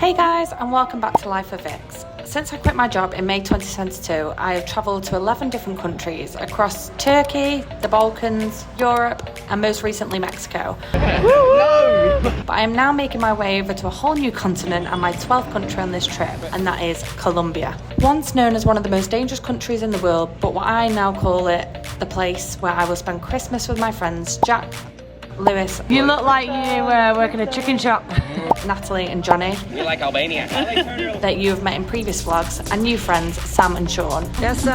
Hey guys, and welcome back to Life of Vicx. Since I quit my job in May 2022, I have travelled to 11 different countries across Turkey, the Balkans, Europe, and most recently Mexico. But I am now making my way over to a whole new continent and my 12th country on this trip, and that is Colombia. Once known as one of the most dangerous countries in the world, but what I now call it the place where I will spend Christmas with my friends Jack, Lewis. You look like you work in a chicken shop. Natalie and Johnny. You like Albania? That you have met in previous vlogs, and new friends Sam and Sean. Yes, sir.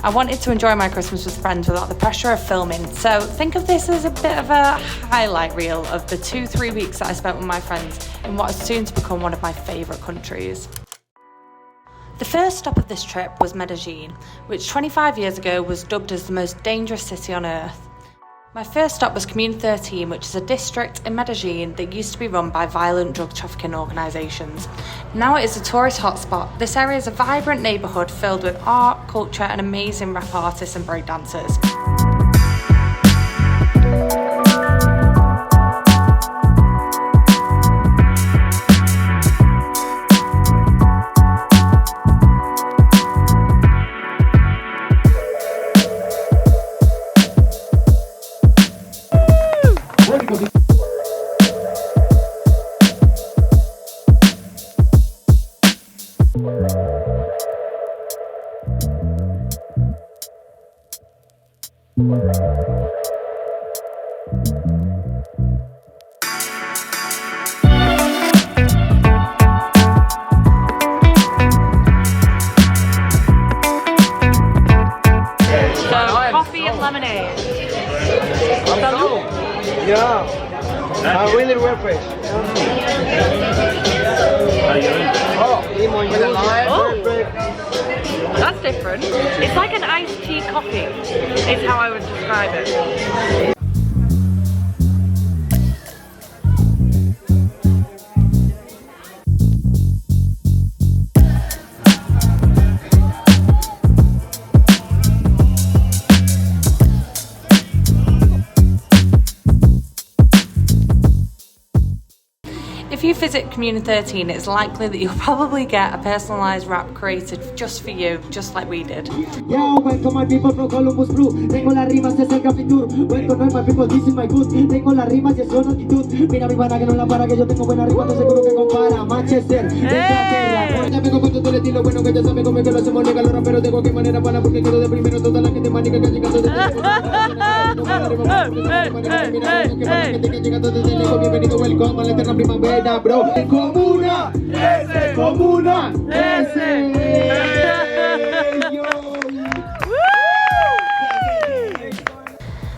I wanted to enjoy my Christmas with friends without the pressure of filming, so think of this as a bit of a highlight reel of the 2-3 weeks that I spent with my friends in what is soon to become one of my favourite countries. The first stop of this trip was Medellin, which 25 years ago was dubbed as the most dangerous city on earth. My first stop was Comune 13, which is a district in Medellin that used to be run by violent drug trafficking organisations. Now it is a tourist hotspot. This area is a vibrant neighbourhood filled with art, culture and amazing rap artists and breakdancers. Coffee and lemonade. Yeah, I really well fresh. That's different. It's like an iced tea coffee, is how I would describe it. If you visit Comune 13, it's likely that you'll probably get a personalised wrap created just for you, just like we did. Yo, welcome my people from Columbus Crew. Tengo las rimas, es el Capitur. Welcome my people, this is my good. Tengo las rimas y es su actitud. Mira mi pana que no la para, que yo tengo buena rima, no seguro que compara. Manchester, Inglaterra. Ya vengo con todo el estilo bueno que ya sabe cómo que lo hacemos legal. Los raperos de cualquier manera para porque quedo de primero. Toda la gente manica que ha llegado desde bienvenido, welcome a la eterna primavera, bro. Comuna, ese, comuna, ese.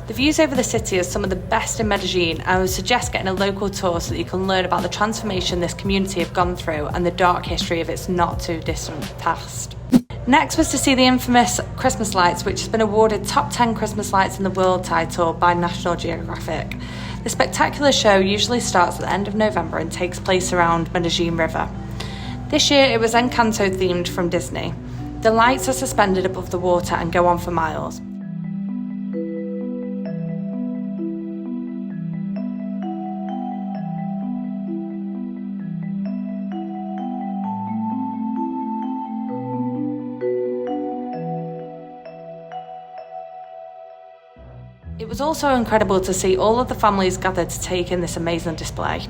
The views over the city are some of the best in Medellin. I would suggest getting a local tour so that you can learn about the transformation this community have gone through and the dark history of its not too distant past. Next was to see the infamous Christmas lights, which has been awarded top 10 Christmas lights in the world title by National Geographic. The spectacular show usually starts at the end of November and takes place around Medellin River. This year it was Encanto themed from Disney. The lights are suspended above the water and go on for miles. It was also incredible to see all of the families gathered to take in this amazing display.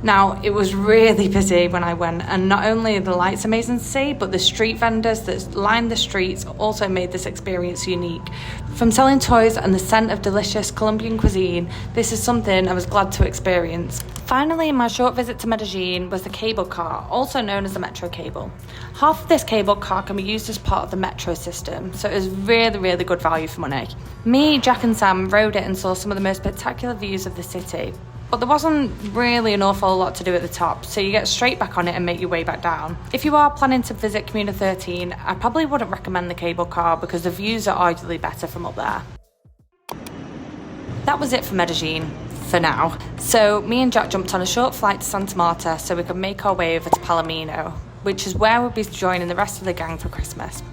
Now, it was really busy when I went, and not only are the lights amazing to see, but the street vendors that lined the streets also made this experience unique. From selling toys and the scent of delicious Colombian cuisine, this is something I was glad to experience. Finally, in my short visit to Medellin was the cable car, also known as the metro cable. Half of this cable car can be used as part of the metro system, so it was really good value for money. Me, Jack and Sam rode it and saw some of the most spectacular views of the city, but there wasn't really an awful lot to do at the top, so you get straight back on it and make your way back down. If you are planning to visit Comune 13, I probably wouldn't recommend the cable car because the views are arguably better from up there. That was it for Medellin. For now. So me and Jack jumped on a short flight to Santa Marta so we could make our way over to Palomino, which is where we'll be joining the rest of the gang for Christmas.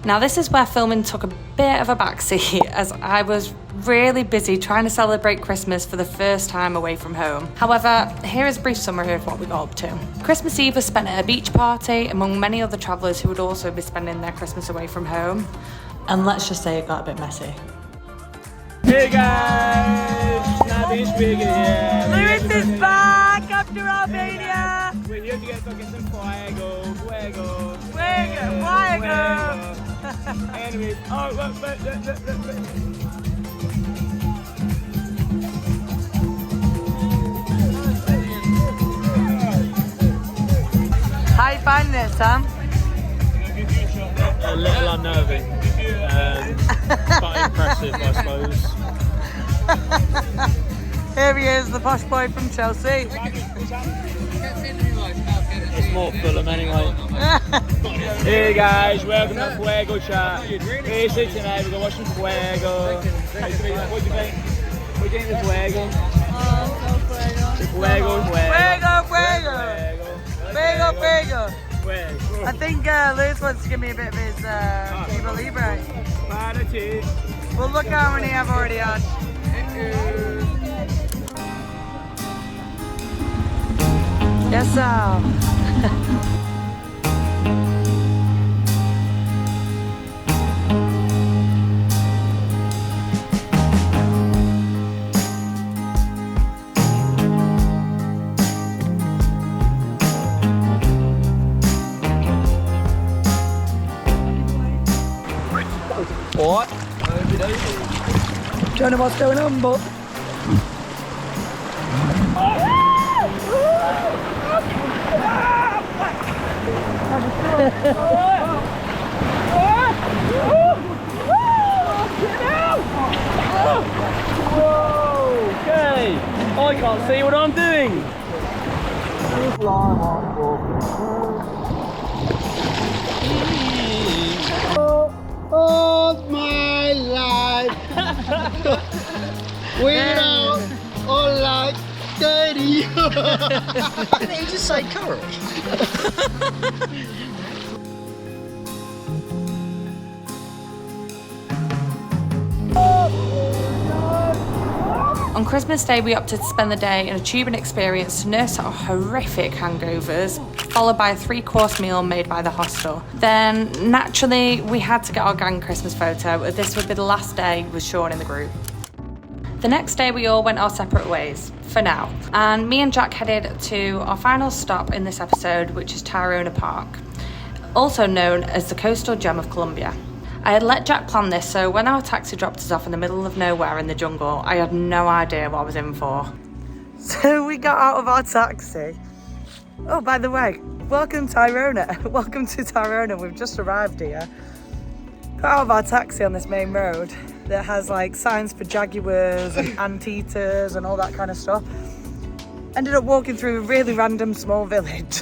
Now this is where filming took a bit of a backseat as I was really busy trying to celebrate Christmas for the first time away from home. However, here is a brief summary of what we got up to. Christmas Eve was spent at a beach party among many other travellers who would also be spending their Christmas away from home. And let's just say it got a bit messy. Hey guys! Nothing speaking here. Lewis is back after Albania. We're here to get fucking some fuego. Anyways, How you finding it, Sam? a little unnerving, but impressive, I suppose. Here he is, the posh boy from Chelsea. It's more Fulham anyway. Hey guys, welcome to Fuego chat. Hey, sit tonight, we're going to watch some Fuego. What do you think? What do you think of Fuego? Fuego. I think Lewis wants to give me a bit of his Cuba Libre. Well, look how many I've already had. Yes, sir. What? Don't know what's going on, but Okay, I can't see what I'm doing. All my life without all like daddy. Didn't you just say curry? On Christmas Day, we opted to spend the day in a tubing experience to nurse out horrific hangovers, followed by a 3-course meal made by the hostel. Then, naturally, we had to get our gang Christmas photo, as this would be the last day with Sean in the group. The next day, we all went our separate ways, for now, and me and Jack headed to our final stop in this episode, which is Tayrona Park, also known as the coastal gem of Colombia. I had let Jack plan this, so when our taxi dropped us off in the middle of nowhere in the jungle, I had no idea what I was in for. so we got out of our taxi. Oh, by the way, welcome Tayrona. Welcome to Tayrona. We've just arrived here. Got out of our taxi on this main road that has like signs for jaguars and anteaters and all that kind of stuff. Ended up walking through a really random small village.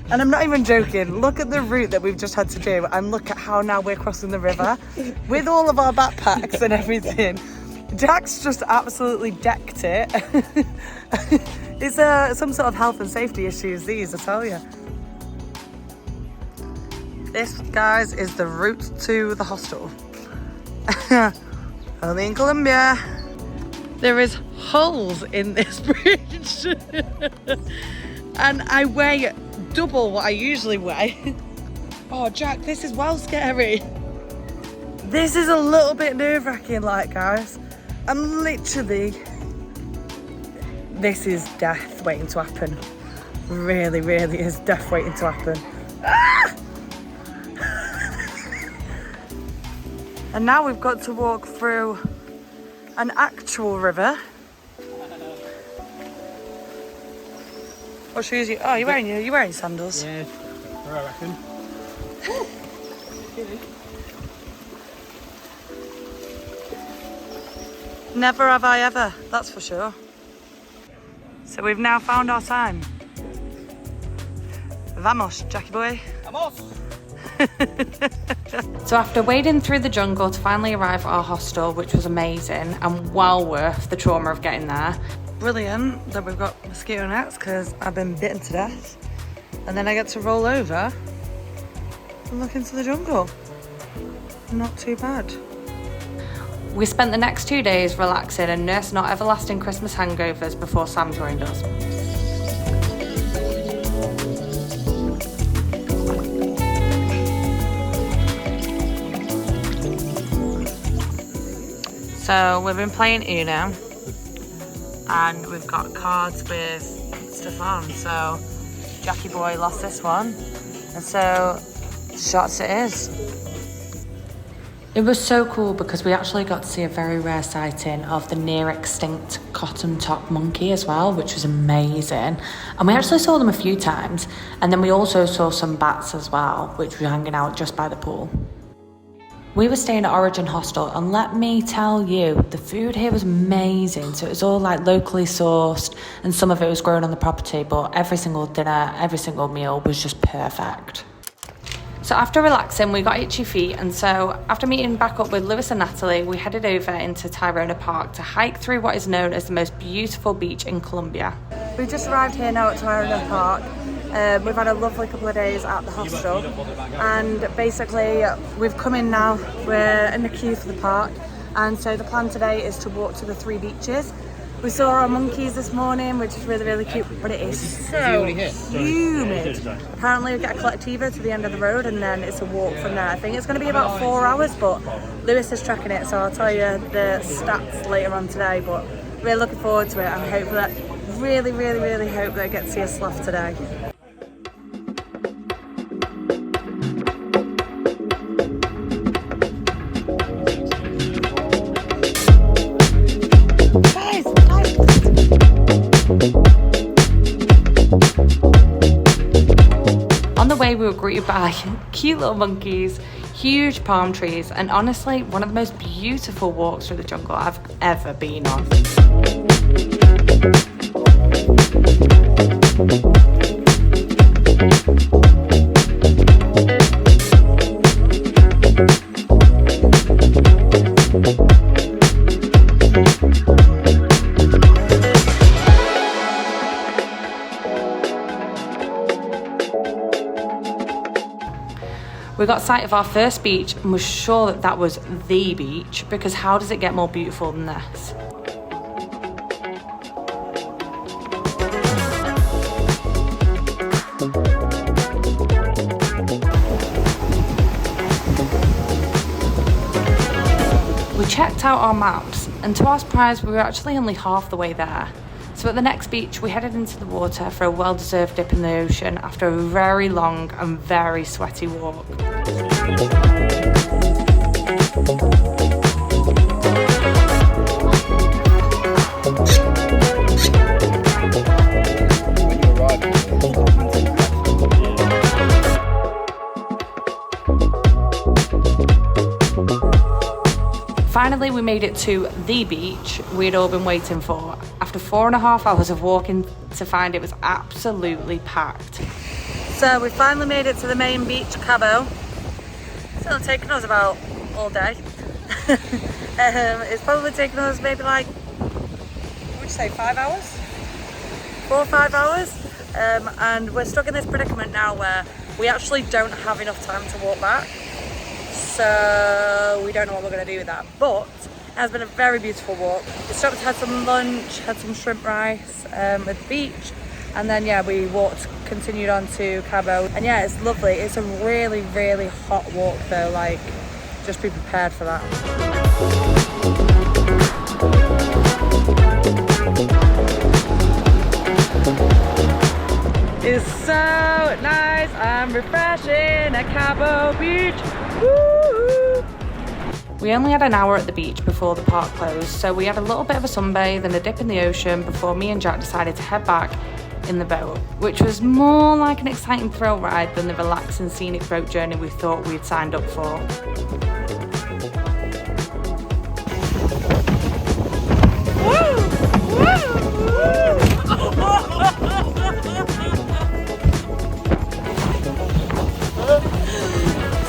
And I'm not even joking, look at the route that we've just had to do and look at how now we're crossing the river with all of our backpacks and everything. Jack's just absolutely decked it. It's some sort of health and safety issues, these, I tell you. This, guys, is the route to the hostel. Only in Colombia. There is holes in this bridge. And I weigh double what I usually weigh. Oh, Jack, this is well scary. This is a little bit nerve-wracking, like, guys. I'm literally... This is death waiting to happen. Really, really is death waiting to happen. Ah! And now we've got to walk through an actual river. What shoes are you? Oh, you're wearing sandals. Yeah, I reckon. Never have I ever, that's for sure. So we've now found our sign. Vamos, Jackie boy. Vamos! So after wading through the jungle to finally arrive at our hostel, which was amazing and well worth the trauma of getting there. Brilliant that we've got mosquito nets because I've been bitten to death. And then I get to roll over and look into the jungle. not too bad. We spent the next 2 days relaxing and nursing our everlasting Christmas hangovers before Sam joined us. So we've been playing Uno and we've got cards with stuff on. So Jackie boy lost this one, and so shots it is. It was so cool because we actually got to see a very rare sighting of the near extinct cotton top monkey as well, which was amazing. And we actually saw them a few times, and then we also saw some bats as well, which were hanging out just by the pool. We were staying at Origin Hostel, and let me tell you, the food here was amazing. So it was all like locally sourced, and some of it was grown on the property, but every single dinner, every single meal was just perfect. So after relaxing, we got itchy feet, and so after meeting back up with Lewis and Natalie, we headed over into Tayrona Park to hike through what is known as the most beautiful beach in Colombia. We've just arrived here now at Tayrona Park. We've had a lovely couple of days at the hostel, and basically we've come in now, we're in the queue for the park, and so the plan today is to walk to the 3 beaches. We saw our monkeys this morning, which is really, really cute, but it is so humid. Apparently we get a colectivo to the end of the road and then it's a walk from there. I think it's going to be about 4 hours, but Lewis is tracking it, so I'll tell you the stats later on today, but really looking forward to it, and I hope that, really, really, really hope that I get to see a sloth today. On the way, we were greeted by cute little monkeys, huge palm trees, and honestly, one of the most beautiful walks through the jungle I've ever been on. We got sight of our first beach and was sure that that was the beach, because how does it get more beautiful than this? We checked out our maps, and to our surprise we were actually only half the way there. So at the next beach, we headed into the water for a well-deserved dip in the ocean after a very long and very sweaty walk. Finally, we made it to the beach we'd all been waiting for. After 4.5 hours of walking to find it was absolutely packed. So we finally made it to the main beach, Cabo. It's only taken us about all day. It's probably taken us maybe like, what would you say, 5 hours? 4 or 5 hours. And we're stuck in this predicament now where we actually don't have enough time to walk back. So we don't know what we're going to do with that. But it has been a very beautiful walk. We stopped, had some lunch, had some shrimp rice at the beach. And then, yeah, we continued on to Cabo. And yeah, it's lovely. It's a really, really hot walk though. Like, just be prepared for that. It's so nice and refreshing at Cabo Beach. Woo! We only had an hour at the beach before the park closed, so we had a little bit of a sunbathe and a dip in the ocean before me and Jack decided to head back in the boat, which was more like an exciting thrill ride than the relaxing scenic boat journey we thought we'd signed up for.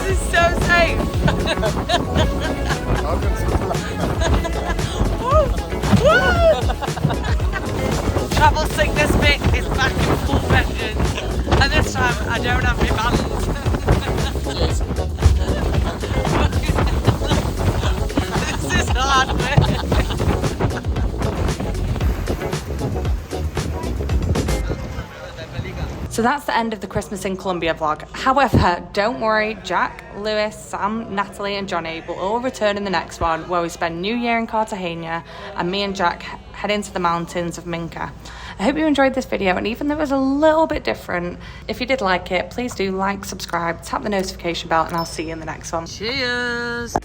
This is so safe. Travel sickness Vicx is back in full vengeance, and this time I don't have my band. So that's the end of the Christmas in Colombia vlog. However, don't worry, Jack, Lewis, Sam, Natalie and Johnny will all return in the next one, where we spend New Year in Cartagena and me and Jack head into the mountains of Minca. I hope you enjoyed this video, and even though it was a little bit different, if you did like it, please do like, subscribe, tap the notification bell, and I'll see you in the next one. Cheers.